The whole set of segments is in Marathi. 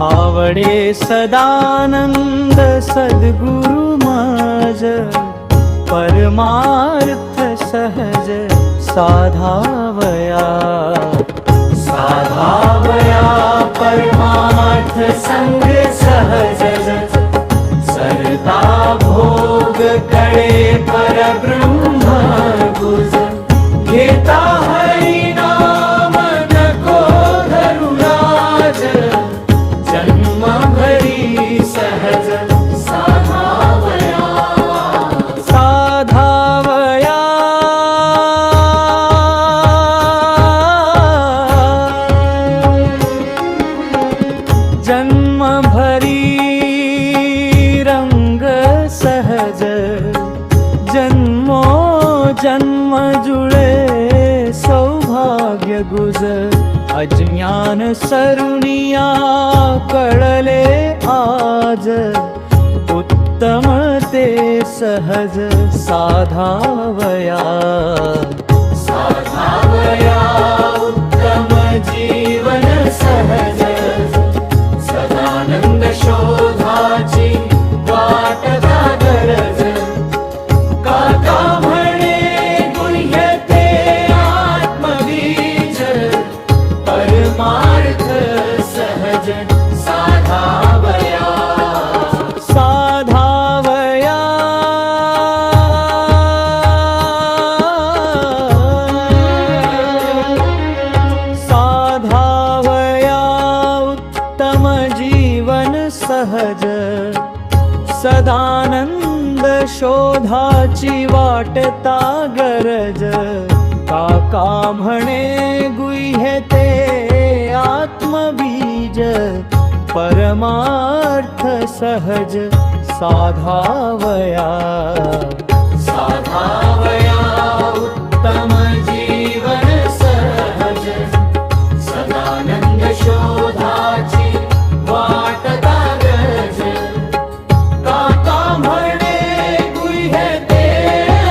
आवडे सदानंद सद्गुरु माझ परमार्थ सहज साधावया साधावया परमार्थ संग सहज सरता भोग कळे परब्रह्म गुज घेता हरि नाम नको धरुराज जन्म भरी सहज साधावया साधावया जन्म भरी रंग सहज जन्मो जन्म जुळे सौभाग्य गुज अज्ञान सरुनिया कळले आज उत्तम ते सहज साधावया साधावया उत्तम जीवन सहज सदानंद शोधाची वाट गरज काका म्हणे गुह्य ते आत्मबीज परमार्थ सहज साधावया साधावया साधावया उत्तम जीवन सहज सदानंद शोधाची वाटता गरज काका म्हणे गुह्य ते आत्मबीज परमार्थ सहज साधावया साधावया उत्तम जीवन सहज सदानंद शोधाची वाटता गरज काका म्हणे गुह्य ते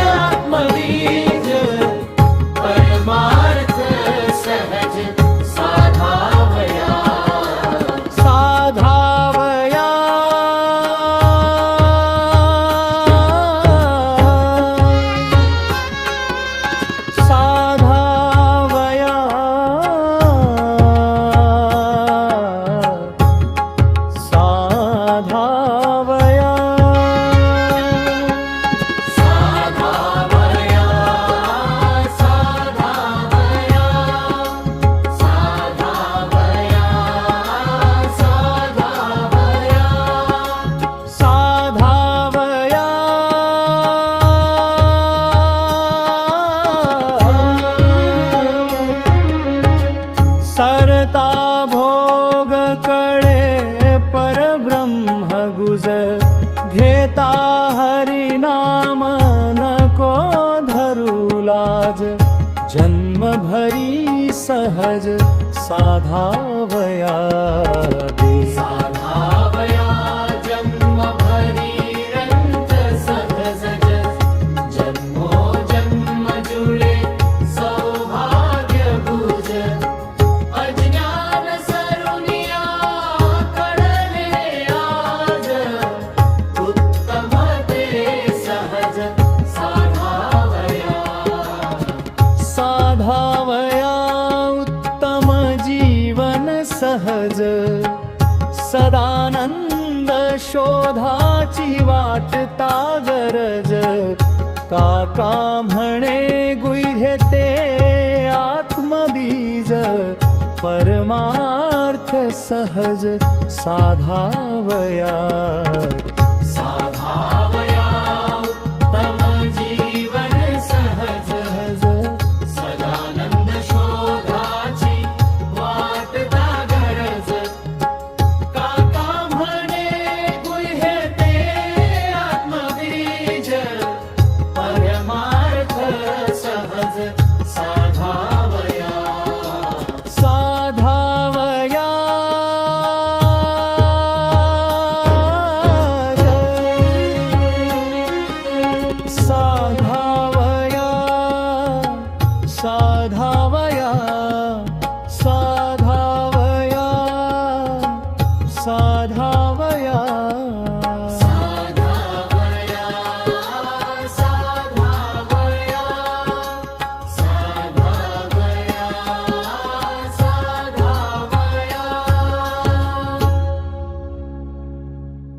आत्मबीज परमार्थ सहज साधावया साधावया साधावया साधावया साधावया साधावया साधावया साधावया सरता भोग कळे परब्रह्म गुज घेता हरि नाम नको धरू लाज जन्म भरी सहज साधावया साधावया जन्म भरी रंग सहज जन्मो जन्म जुळे सौभाग्य गुज अज्ञान सरुनिया कळले आज उत्तम ते सहज साधावया साधावया उत्तम जीवन सहज सदानंद शोधाची वाटता गरज काका म्हणे गुह्य ते आत्मबीज परमार्थ सहज साधावया साधावया उत्तम जीवन सहज सदानंद शोधाची वाटता गरज काका म्हणे गुह्य ते आत्मबीज परमार्थ सहज साधावया साधावया साधा